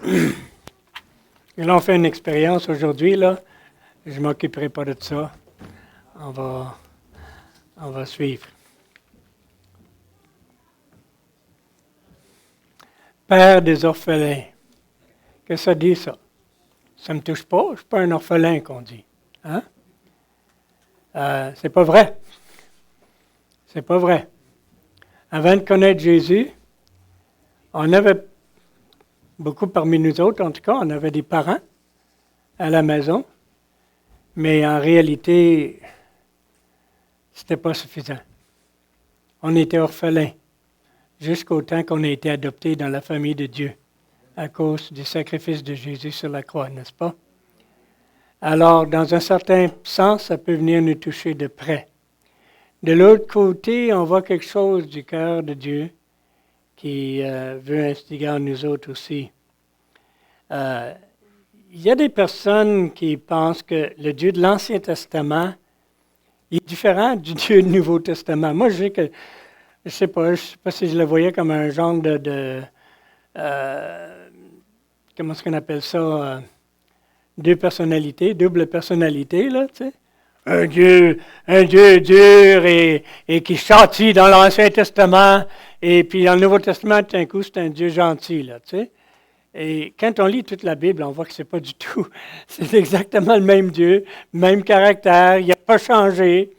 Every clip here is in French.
Et là, on fait une expérience aujourd'hui, là. Je ne m'occuperai pas de ça. On va suivre. Père des orphelins. Qu'est-ce que ça dit, ça? Ça ne me touche pas. Je ne suis pas un orphelin, qu'on dit. Hein? C'est pas vrai. C'est pas vrai. Avant de connaître Jésus, on avait, beaucoup parmi nous autres, en tout cas, on avait des parents à la maison, mais en réalité, c'était pas suffisant. On était orphelins jusqu'au temps qu'on a été adoptés dans la famille de Dieu à cause du sacrifice de Jésus sur la croix, n'est-ce pas? Alors, dans un certain sens, ça peut venir nous toucher de près. De l'autre côté, on voit quelque chose du cœur de Dieu qui veut instiguer en nous autres aussi. Il y a des personnes qui pensent que le Dieu de l'Ancien Testament est différent du Dieu du Nouveau Testament. Moi, je sais pas si je le voyais comme un genre comment est-ce qu'on appelle ça? Deux personnalités, double personnalité, là, tu sais. Un Dieu dur et qui châtie dans l'Ancien Testament, et puis dans le Nouveau Testament, tout d'un coup, c'est un Dieu gentil, là, tu sais. Et quand on lit toute la Bible, on voit que c'est pas du tout. C'est exactement le même Dieu, même caractère, il n'a pas changé.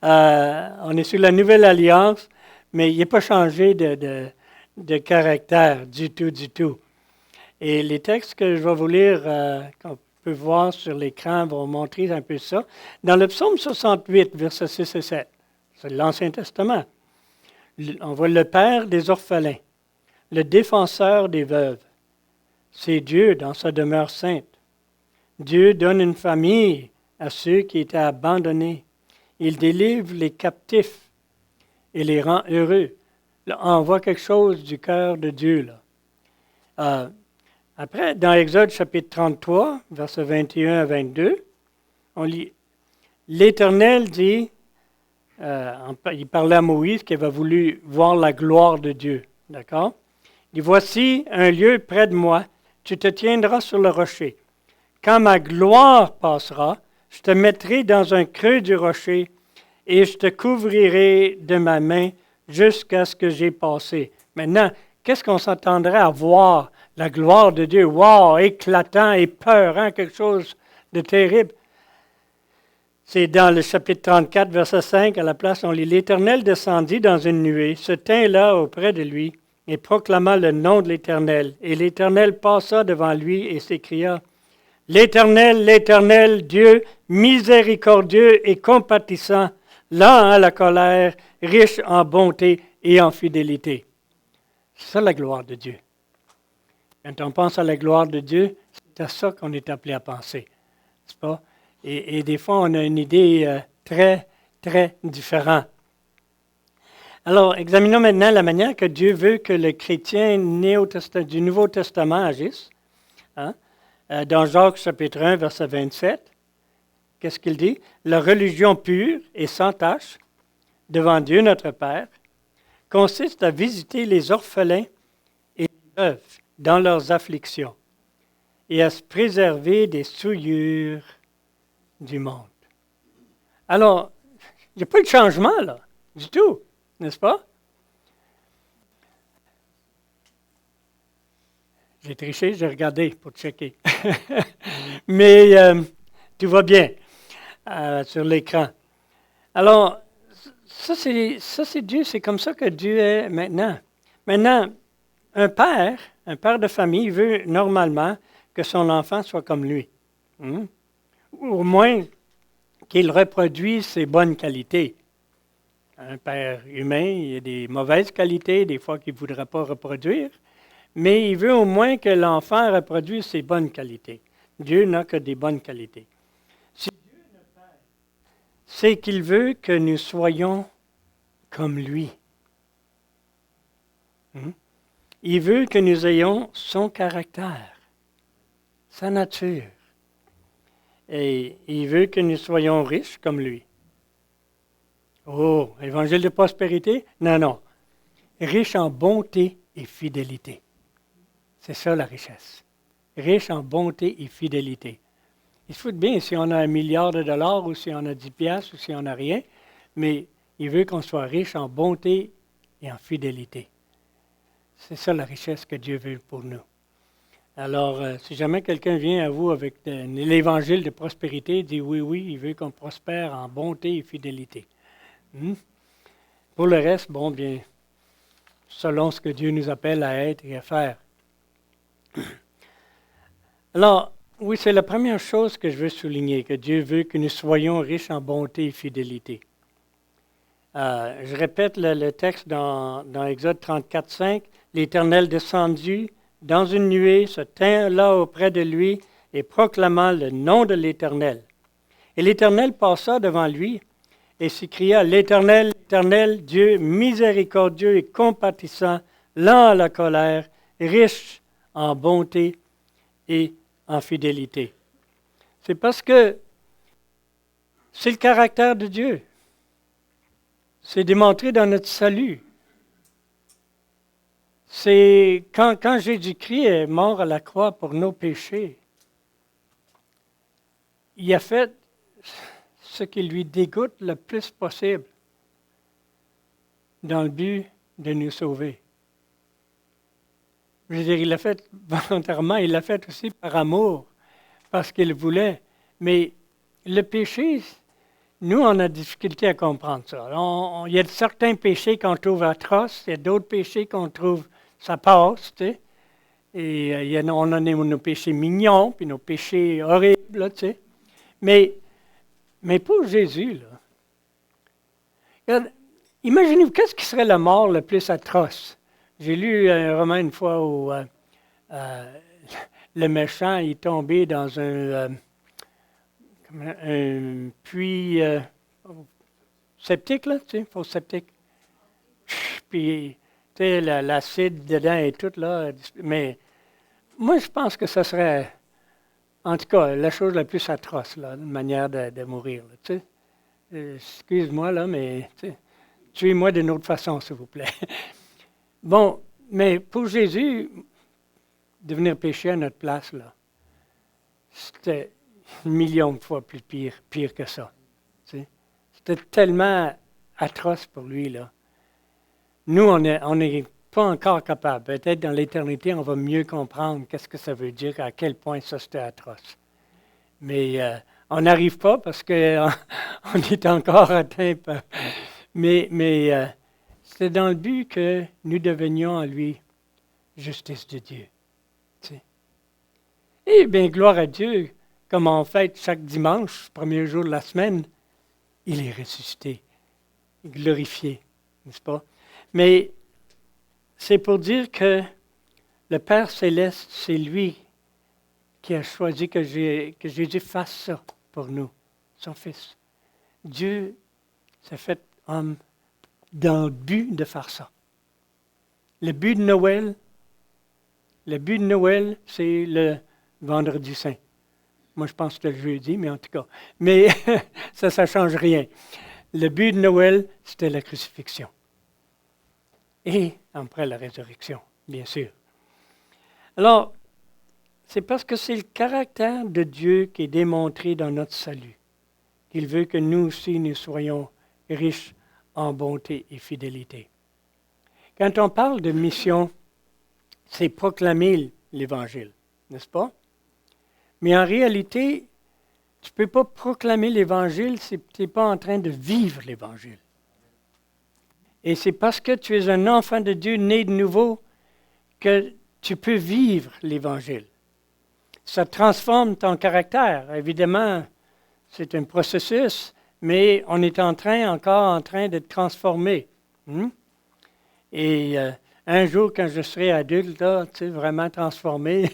On est sur la Nouvelle Alliance, mais il n'a pas changé de caractère du tout. Et les textes que je vais vous lire, qu'on peut voir sur l'écran, vont montrer un peu ça. Dans le psaume 68, versets 6 et 7, c'est l'Ancien Testament, on voit le Père des orphelins, le défenseur des veuves. C'est Dieu dans sa demeure sainte. Dieu donne une famille à ceux qui étaient abandonnés. Il délivre les captifs et les rend heureux. Là, on voit quelque chose du cœur de Dieu, là. Après, dans Exode chapitre 33, versets 21 à 22, on lit « L'Éternel dit, il parlait à Moïse qui avait voulu voir la gloire de Dieu. » D'accord? Il dit « Voici un lieu près de moi, tu te tiendras sur le rocher. Quand ma gloire passera, je te mettrai dans un creux du rocher et je te couvrirai de ma main jusqu'à ce que j'ai passé. » Maintenant, qu'est-ce qu'on s'attendrait à voir? La gloire de Dieu, wow, éclatant, épeurant, quelque chose de terrible. C'est dans le chapitre 34, verset 5, à la place, on lit « L'Éternel descendit dans une nuée, se tint là auprès de lui, et proclama le nom de l'Éternel. Et l'Éternel passa devant lui et s'écria, « L'Éternel, l'Éternel, Dieu miséricordieux et compatissant, lent à la colère, riche en bonté et en fidélité. » C'est ça la gloire de Dieu. Quand on pense à la gloire de Dieu, c'est à ça qu'on est appelé à penser, n'est-ce pas? Et des fois, on a une idée très, très différente. Alors, examinons maintenant la manière que Dieu veut que le chrétien né du Nouveau Testament agisse. Hein? Dans Jacques chapitre 1, verset 27, qu'est-ce qu'il dit? « La religion pure et sans tache devant Dieu notre Père consiste à visiter les orphelins et les veuves dans leurs afflictions, et à se préserver des souillures du monde. » Alors, il n'y a pas eu de changement, là, du tout, n'est-ce pas? J'ai triché, j'ai regardé pour checker. Mais tout va bien sur l'écran. Alors, ça c'est Dieu, c'est comme ça que Dieu est maintenant. Maintenant, un père de famille veut normalement que son enfant soit comme lui. Ou au moins qu'il reproduise ses bonnes qualités. Un père humain, il y a des mauvaises qualités, des fois qu'il ne voudra pas reproduire, mais il veut au moins que l'enfant reproduise ses bonnes qualités. Dieu n'a que des bonnes qualités. Si Dieu est notre Père, c'est qu'il veut que nous soyons comme lui. Il veut que nous ayons son caractère, sa nature. Et il veut que nous soyons riches comme lui. Oh, évangile de prospérité? Non. Riche en bonté et fidélité. C'est ça la richesse. riche en bonté et fidélité. Il se fout bien si on a $1 milliard ou si on a 10 piastres ou si on n'a rien, mais il veut qu'on soit riche en bonté et en fidélité. C'est ça la richesse que Dieu veut pour nous. Alors, si jamais quelqu'un vient à vous avec l'évangile de prospérité, il dit oui, il veut qu'on prospère en bonté et fidélité. Pour le reste, bon, bien, selon ce que Dieu nous appelle à être et à faire. Alors, oui, c'est la première chose que je veux souligner, que Dieu veut que nous soyons riches en bonté et fidélité. Je répète le texte dans Exode 34, 5. « L'Éternel descendit dans une nuée, se tint là auprès de lui et proclama le nom de l'Éternel. Et l'Éternel passa devant lui et s'écria, « L'Éternel, l'Éternel, Dieu miséricordieux et compatissant, lent à la colère, riche en bonté et en fidélité. » C'est parce que c'est le caractère de Dieu. C'est démontré dans notre salut. C'est quand Jésus-Christ est mort à la croix pour nos péchés, il a fait ce qui lui dégoûte le plus possible dans le but de nous sauver. Je veux dire, il l'a fait volontairement, il l'a fait aussi par amour, parce qu'il voulait. Mais le péché, nous, on a difficulté à comprendre ça. Il y a certains péchés qu'on trouve atroces, il y a d'autres péchés qu'on trouve, ça passe, tu sais. Et on a nos péchés mignons, puis nos péchés horribles, là, tu sais. Mais pour Jésus, là, regarde, imaginez-vous, qu'est-ce qui serait la mort le plus atroce? J'ai lu un roman une fois où le méchant est tombé dans un puits septique, là, tu sais, faux septique. Puis, tu sais, l'acide dedans et tout, là. Mais moi, je pense que ce serait, en tout cas, la chose la plus atroce, là, une manière de mourir, là, tu sais. Excuse-moi, là, mais tuez-moi d'une autre façon, s'il vous plaît. Bon, mais pour Jésus, de venir pécher à notre place, là, c'était 1 000 000 de fois plus pire que ça. Tu sais. C'était tellement atroce pour lui, là. Nous, on n'est pas encore capable. Peut-être dans l'éternité, on va mieux comprendre qu'est-ce que ça veut dire, à quel point ça c'était atroce. Mais on n'arrive pas parce qu'on est encore atteint par... Mais c'est dans le but que nous devenions en lui justice de Dieu. Tu sais. Et bien, gloire à Dieu, comme on fête chaque dimanche, premier jour de la semaine, il est ressuscité, glorifié, n'est-ce pas? Mais c'est pour dire que le Père céleste, c'est lui qui a choisi que Jésus fasse ça pour nous, son Fils. Dieu s'est fait homme dans le but de faire ça. Le but de Noël, c'est le vendredi saint. Moi, je pense que c'est le jeudi, mais en tout cas. Mais ça ne change rien. Le but de Noël, c'était la crucifixion. Et après la résurrection, bien sûr. Alors, c'est parce que c'est le caractère de Dieu qui est démontré dans notre salut, qu'il veut que nous aussi, nous soyons riches en bonté et fidélité. Quand on parle de mission, c'est proclamer l'Évangile, n'est-ce pas? Mais en réalité, tu ne peux pas proclamer l'Évangile si tu n'es pas en train de vivre l'Évangile. Et c'est parce que tu es un enfant de Dieu né de nouveau que tu peux vivre l'Évangile. Ça transforme ton caractère. Évidemment, c'est un processus, mais on est encore en train de te transformer. Et un jour, quand je serai adulte, là, tu sais, vraiment transformé,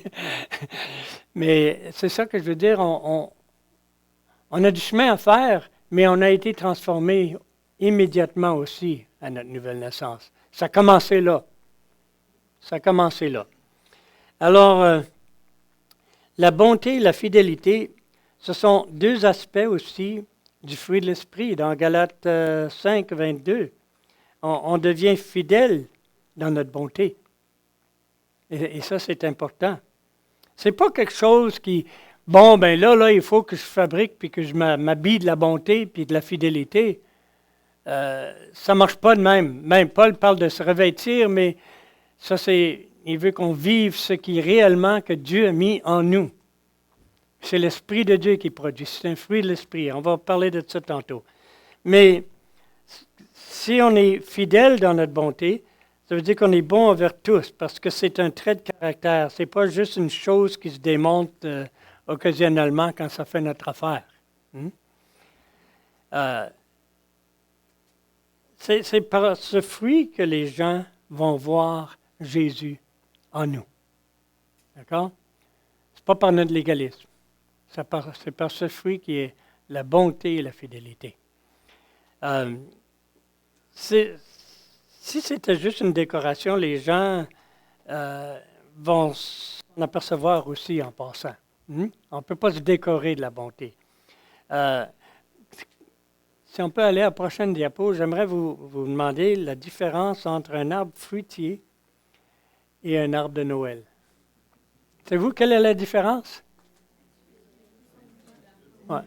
mais c'est ça que je veux dire, on a du chemin à faire, mais on a été transformé immédiatement aussi à notre nouvelle naissance. Ça a commencé là. Alors, la bonté et la fidélité, ce sont deux aspects aussi du fruit de l'esprit. Dans Galates 5, 22, on devient fidèle dans notre bonté. Et ça, c'est important. C'est pas quelque chose qui, bon, ben là, il faut que je fabrique puis que je m'habille de la bonté puis de la fidélité. Ça ne marche pas de même. Même Paul parle de se revêtir, mais ça, il veut qu'on vive ce qui est réellement que Dieu a mis en nous. C'est l'Esprit de Dieu qui produit. C'est un fruit de l'Esprit. On va parler de ça tantôt. Mais si on est fidèle dans notre bonté, ça veut dire qu'on est bon envers tous, parce que c'est un trait de caractère. Ce n'est pas juste une chose qui se démontre occasionnellement quand ça fait notre affaire. C'est par ce fruit que les gens vont voir Jésus en nous. D'accord? Ce n'est pas par notre légalisme. C'est par ce fruit qui est la bonté et la fidélité. Si c'était juste une décoration, les gens vont s'en apercevoir aussi en passant. On ne peut pas se décorer de la bonté. Si on peut aller à la prochaine diapo, j'aimerais vous demander la différence entre un arbre fruitier et un arbre de Noël. Savez-vous quelle est la différence? Ouais.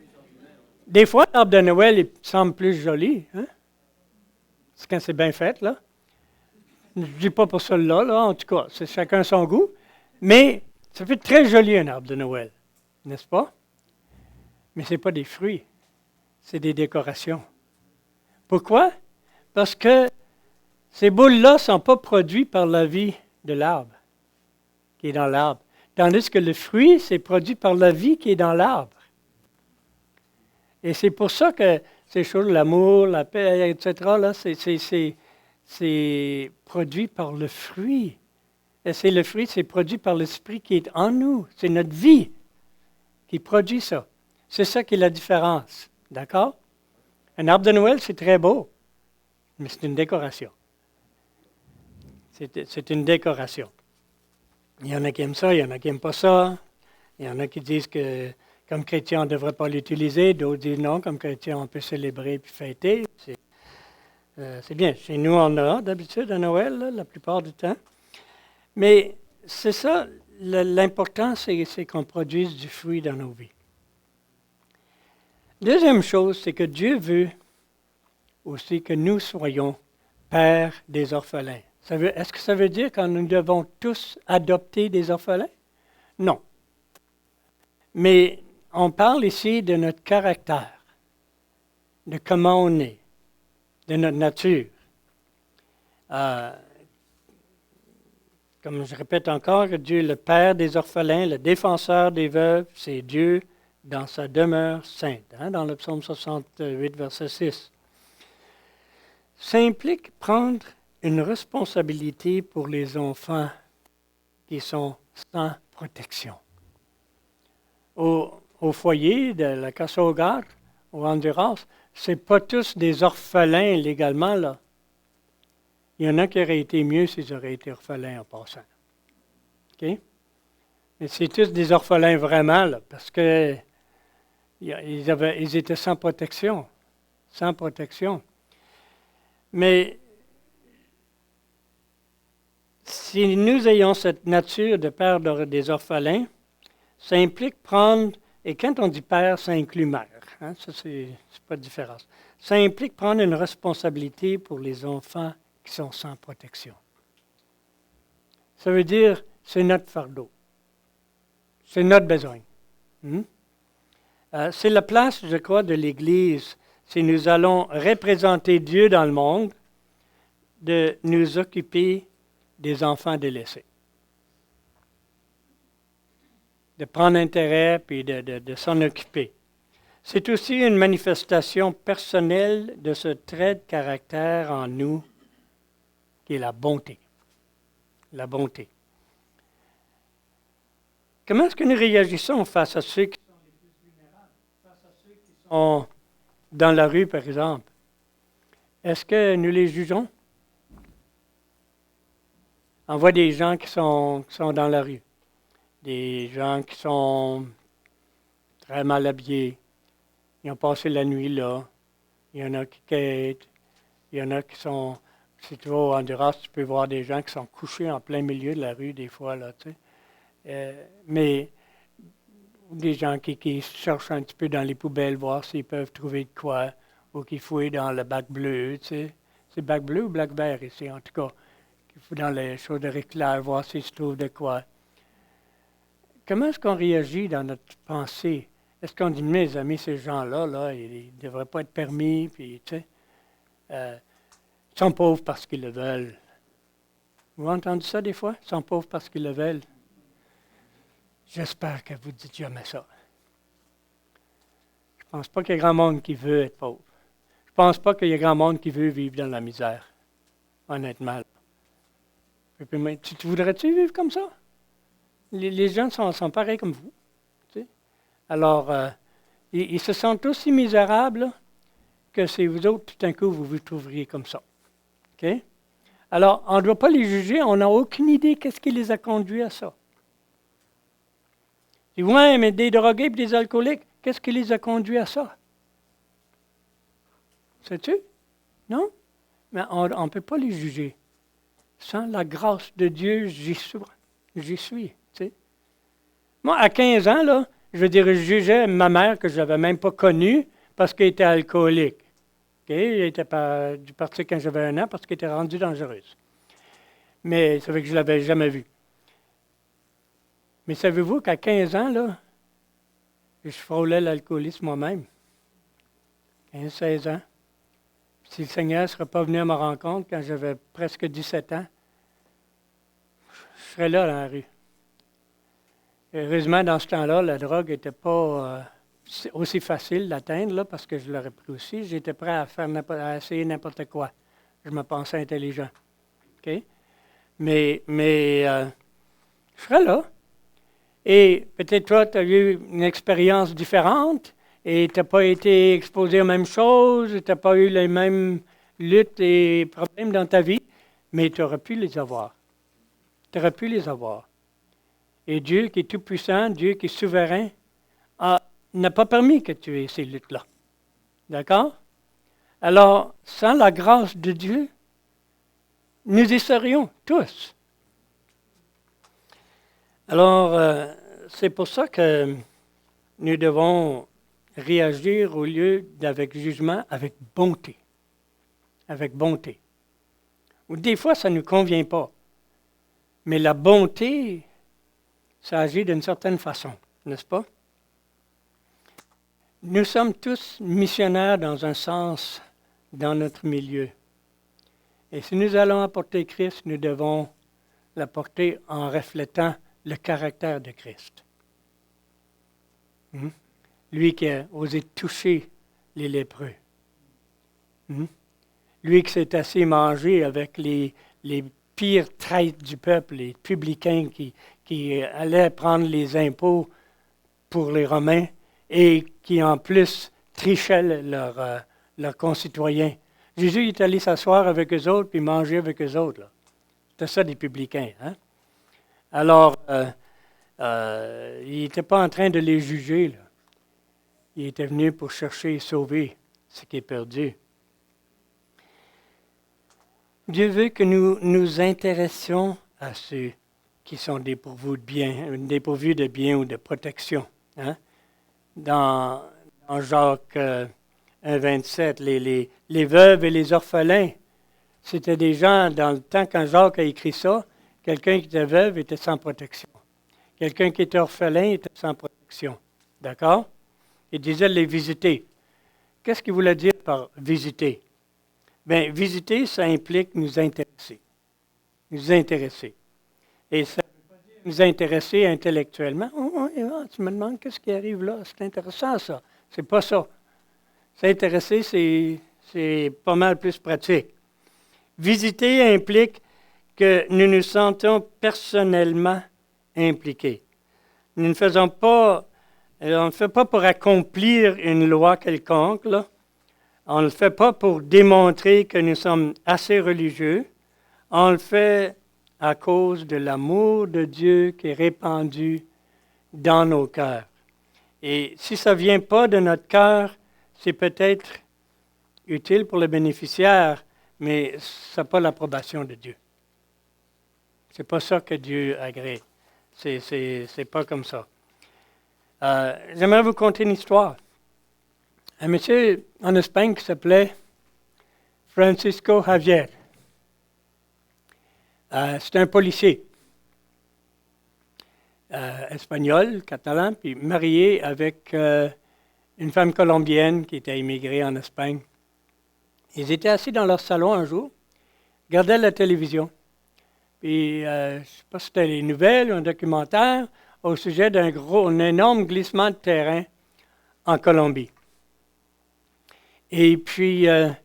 Des fois, l'arbre de Noël il semble plus joli. Hein? C'est quand c'est bien fait, là. Je ne dis pas pour celui-là, là, en tout cas, c'est chacun son goût. Mais ça fait très joli un arbre de Noël, n'est-ce pas? Mais ce n'est pas des fruits, c'est des décorations. Pourquoi? Parce que ces boules-là ne sont pas produites par la vie de l'arbre, qui est dans l'arbre. Tandis que le fruit, c'est produit par la vie qui est dans l'arbre. Et c'est pour ça que ces choses, l'amour, la paix, etc., là, c'est produit par le fruit. Et c'est le fruit, c'est produit par l'Esprit qui est en nous. C'est notre vie qui produit ça. C'est ça qui est la différence. D'accord? Un arbre de Noël, c'est très beau, mais c'est une décoration. C'est une décoration. Il y en a qui aiment ça, il y en a qui n'aiment pas ça. Il y en a qui disent que comme chrétien, on ne devrait pas l'utiliser. D'autres disent non, comme chrétien, on peut célébrer et fêter. C'est bien. Chez nous, on a d'habitude à Noël, là, la plupart du temps. Mais c'est ça, l'important, c'est qu'on produise du fruit dans nos vies. Deuxième chose, c'est que Dieu veut aussi que nous soyons pères des orphelins. Est-ce que ça veut dire que nous devons tous adopter des orphelins? Non. Mais on parle ici de notre caractère, de comment on est, de notre nature. Comme je répète encore, que Dieu est le Père des orphelins, le défenseur des veuves, c'est Dieu dans sa demeure sainte, dans le psaume 68, verset 6. Ça implique prendre une responsabilité pour les enfants qui sont sans protection. Au foyer de la Casa Hogar, au Honduras, ce n'est pas tous des orphelins légalement, là. Il y en a qui auraient été mieux s'ils auraient été orphelins en passant. OK? Mais c'est tous des orphelins vraiment, là, parce que ils étaient sans protection. Sans protection. Mais si nous ayons cette nature de père des orphelins, ça implique prendre, et quand on dit père, ça inclut mère. Ça, c'est pas de différence. Ça implique prendre une responsabilité pour les enfants qui sont sans protection. Ça veut dire, c'est notre fardeau. C'est notre besoin. C'est la place, je crois, de l'Église, si nous allons représenter Dieu dans le monde, de nous occuper des enfants délaissés. De prendre intérêt puis de s'en occuper. C'est aussi une manifestation personnelle de ce trait de caractère en nous qui est la bonté. La bonté. Comment est-ce que nous réagissons face à ceux qui sont les plus vulnérables, face à ceux qui sont dans la rue, par exemple? Est-ce que nous les jugeons? On voit des gens qui sont dans la rue, des gens qui sont très mal habillés, ils ont passé la nuit là, il y en a qui quittent, il y en a qui sont, si tu vas au Honduras, tu peux voir des gens qui sont couchés en plein milieu de la rue des fois, là, tu sais. Mais des gens qui cherchent un petit peu dans les poubelles, voir s'ils peuvent trouver de quoi, ou qui fouillent dans le bac bleu, tu sais. C'est bac bleu ou bac vert ici, en tout cas. Qui fouillent dans les choses de réclame, voir s'il se trouve de quoi. Comment est-ce qu'on réagit dans notre pensée? Est-ce qu'on dit, mes amis, ces gens-là, là, ils ne devraient pas être permis, puis, tu sais, ils sont pauvres parce qu'ils le veulent. Vous avez entendu ça des fois? Ils sont pauvres parce qu'ils le veulent. J'espère que vous ne dites jamais ça. Je ne pense pas qu'il y a grand monde qui veut être pauvre. Je ne pense pas qu'il y a grand monde qui veut vivre dans la misère, honnêtement. Tu voudrais-tu vivre comme ça? Les gens sont pareils comme vous. Tu sais? Alors, ils se sentent aussi misérables là, que si vous autres, tout d'un coup, vous vous trouveriez comme ça. Okay? Alors, on ne doit pas les juger, on n'a aucune idée qu'est-ce qui les a conduits à ça. Tu vois, mais des drogués et des alcooliques, qu'est-ce qui les a conduits à ça? Sais-tu? Non? Mais on ne peut pas les juger. Sans la grâce de Dieu, j'y suis. Tu sais? Moi, à 15 ans, là, je jugeais ma mère que je n'avais même pas connue parce qu'elle était alcoolique. Okay? Elle était du parti quand j'avais 1 an parce qu'elle était rendue dangereuse. Mais ça fait que je ne l'avais jamais vue. Mais savez-vous qu'à 15 ans, là, je frôlais l'alcoolisme moi-même. 15-16 ans. Si le Seigneur ne serait pas venu à ma rencontre quand j'avais presque 17 ans, je serais là dans la rue. Heureusement, dans ce temps-là, la drogue n'était pas aussi facile d'atteindre, là, parce que je l'aurais pris aussi. J'étais prêt à essayer n'importe quoi. Je me pensais intelligent. Okay? Mais je serais là. Et peut-être toi, tu as eu une expérience différente et tu n'as pas été exposé aux mêmes choses, tu n'as pas eu les mêmes luttes et problèmes dans ta vie, mais tu aurais pu les avoir. Tu aurais pu les avoir. Et Dieu qui est tout-puissant, Dieu qui est souverain, n'a pas permis que tu aies ces luttes-là. D'accord? Alors, sans la grâce de Dieu, nous y serions tous. Alors, c'est pour ça que nous devons réagir au lieu d'avec jugement, avec bonté. Avec bonté. Ou des fois, ça ne nous convient pas. Mais la bonté, ça agit d'une certaine façon, n'est-ce pas? Nous sommes tous missionnaires dans un sens dans notre milieu. Et si nous allons apporter Christ, nous devons l'apporter en reflétant le caractère de Christ. Lui qui a osé toucher les lépreux. Lui qui s'est assis manger avec les pires traîtres du peuple, les publicains qui allaient prendre les impôts pour les Romains et qui en plus trichaient leurs concitoyens. Jésus est allé s'asseoir avec eux autres puis manger avec eux autres. C'était ça des publicains. Hein? Alors, il n'était pas en train de les juger. Là. Il était venu pour chercher et sauver ce qui est perdu. Dieu veut que nous nous intéressions à ceux qui sont dépourvus de bien ou de protection. Hein? Dans Jacques 1,27, les veuves et les orphelins, c'était des gens, dans le temps quand Jacques a écrit ça, quelqu'un qui était veuve était sans protection. Quelqu'un qui était orphelin était sans protection. D'accord? Il disait de les visiter. Qu'est-ce qu'il voulait dire par visiter? Bien, visiter, ça implique nous intéresser. Nous intéresser. Et ça ne veut pas dire nous intéresser intellectuellement. Tu me demandes qu'est-ce qui arrive là? C'est intéressant, ça. C'est pas ça. S'intéresser, c'est pas mal plus pratique. Visiter implique que nous nous sentons personnellement impliqués. Nous ne faisons pas, on ne le fait pas pour accomplir une loi quelconque, là. On ne le fait pas pour démontrer que nous sommes assez religieux. On le fait à cause de l'amour de Dieu qui est répandu dans nos cœurs. Et si ça ne vient pas de notre cœur, c'est peut-être utile pour le bénéficiaire, mais ça n'a pas l'approbation de Dieu. Ce n'est pas ça que Dieu agrée. C'est pas comme ça. J'aimerais vous conter une histoire. Un monsieur en Espagne qui s'appelait Francisco Javier. C'est un policier espagnol, catalan, puis marié avec une femme colombienne qui était immigrée en Espagne. Ils étaient assis dans leur salon un jour, regardaient la télévision. Puis, je ne sais pas si c'était les nouvelles ou un documentaire au sujet un énorme glissement de terrain en Colombie. Et puis, il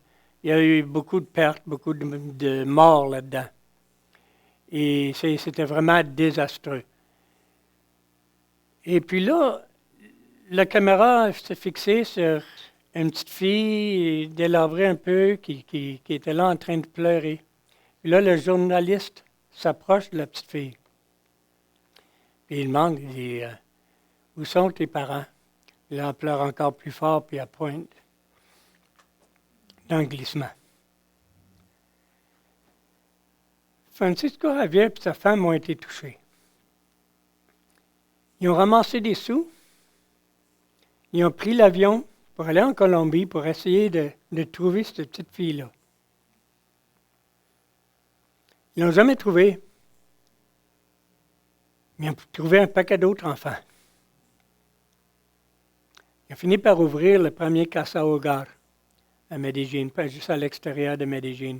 y a eu beaucoup de pertes, beaucoup de morts là-dedans. Et c'était vraiment désastreux. Et puis là, la caméra s'est fixée sur une petite fille délabrée un peu qui était là en train de pleurer. Puis là, le journaliste s'approche de la petite fille. Puis il demande, il dit, où sont tes parents? Il en pleure encore plus fort, puis elle pointe dans le glissement. Francisco Javier et sa femme ont été touchés. Ils ont ramassé des sous. Ils ont pris l'avion pour aller en Colombie pour essayer de trouver cette petite fille-là. Ils l'ont jamais trouvée. Mais ils ont trouvé un paquet d'autres enfants. Ils ont fini par ouvrir le premier Casa Hogar à Medellín, pas juste à l'extérieur de Medellín.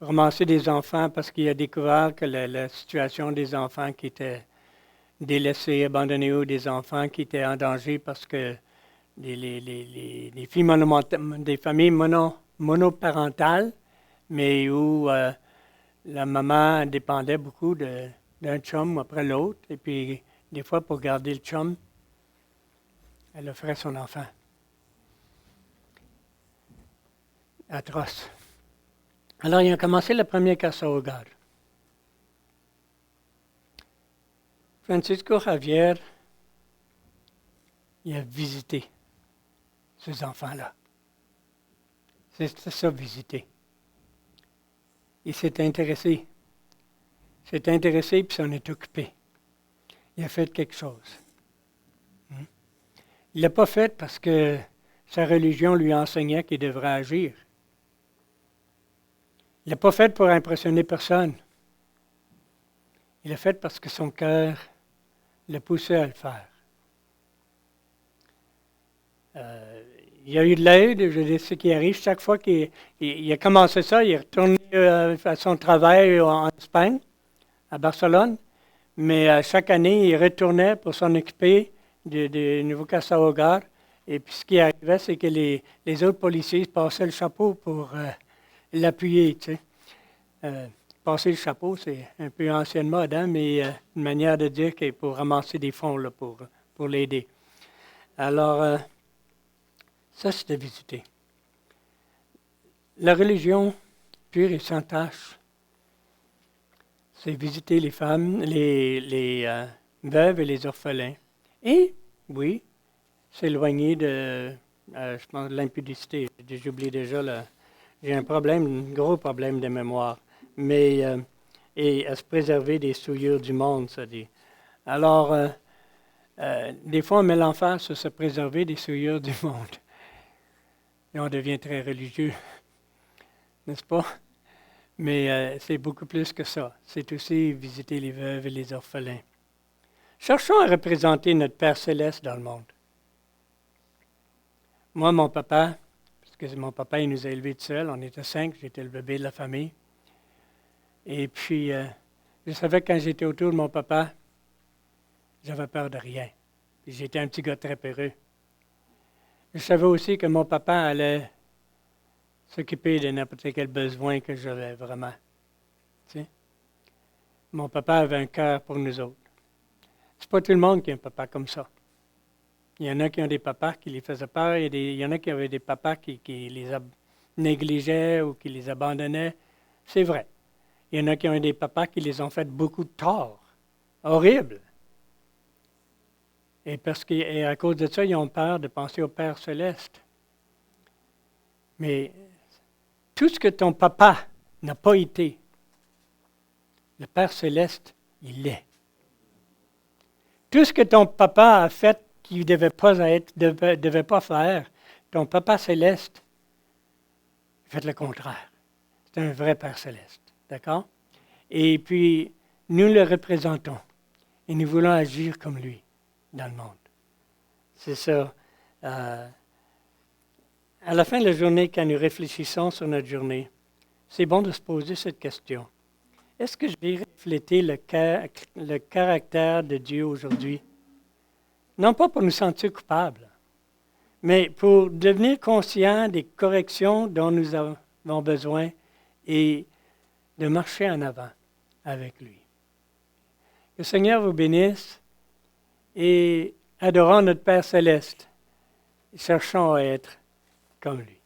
Ramasser des enfants parce qu'il a découvert que la situation des enfants qui étaient délaissés, abandonnés ou des enfants qui étaient en danger parce que des familles monoparentales, mais où la maman dépendait beaucoup d'un chum après l'autre, et puis des fois pour garder le chum, elle offrait son enfant. Atroce. Alors, ils ont commencé le premier Casa Hogar. Francisco Javier, il a visité ces enfants-là. C'est ça, visiter. Il s'est intéressé. Il s'est intéressé puis s'en est occupé. Il a fait quelque chose. Il ne l'a pas fait parce que sa religion lui enseignait qu'il devrait agir. Il ne l'a pas fait pour impressionner personne. Il l'a fait parce que son cœur le poussait à le faire. Il y a eu de l'aide, je dis ce qui arrive. Chaque fois qu'il a commencé ça, il est retourné à son travail en Espagne, à Barcelone. Mais chaque année, il retournait pour s'en occuper du nouveau Casa Hogar. Et puis ce qui arrivait, c'est que les autres policiers passaient le chapeau pour l'appuyer. Tu sais. Passer le chapeau, c'est un peu ancienne mode, hein, mais une manière de dire qu'il faut ramasser des fonds là, pour l'aider. Alors, ça, c'était visiter. La religion pure et sans tache, c'est visiter les femmes, les veuves et les orphelins. Et, oui, s'éloigner je pense, de l'impudicité. J'oublie déjà, j'ai un gros problème de mémoire. Mais, et à se préserver des souillures du monde, ça dit. Alors, des fois, on met l'emphase sur se préserver des souillures du monde. Et on devient très religieux, n'est-ce pas? Mais c'est beaucoup plus que ça. C'est aussi visiter les veuves et les orphelins. Cherchons à représenter notre Père céleste dans le monde. Moi, mon papa, parce que mon papa, il nous a élevés tout seul, on était 5, j'étais le bébé de la famille. Et puis, je savais que quand j'étais autour de mon papa, j'avais peur de rien. Puis j'étais un petit gars très peureux. Je savais aussi que mon papa allait s'occuper de n'importe quel besoin que j'avais vraiment. Tu sais? Mon papa avait un cœur pour nous autres. C'est pas tout le monde qui a un papa comme ça. Il y en a qui ont des papas qui les faisaient peur, il y en a qui avaient des papas qui les négligeaient ou qui les abandonnaient. C'est vrai. Il y en a qui ont des papas qui les ont fait beaucoup de tort. Horrible. Et à cause de ça, ils ont peur de penser au Père céleste. Mais tout ce que ton papa n'a pas été, le Père céleste, il l'est. tout ce que ton papa a fait qu'il ne devait pas faire, ton papa céleste, fait le contraire. C'est un vrai Père céleste. D'accord? Et puis, nous le représentons. Et nous voulons agir comme lui dans le monde. C'est ça. À la fin de la journée, quand nous réfléchissons sur notre journée, c'est bon de se poser cette question. Est-ce que je vais refléter le caractère de Dieu aujourd'hui? Non pas pour nous sentir coupables, mais pour devenir conscients des corrections dont nous avons besoin et de marcher en avant avec lui. Que le Seigneur vous bénisse et adorons notre Père céleste. Cherchons à être comme lui.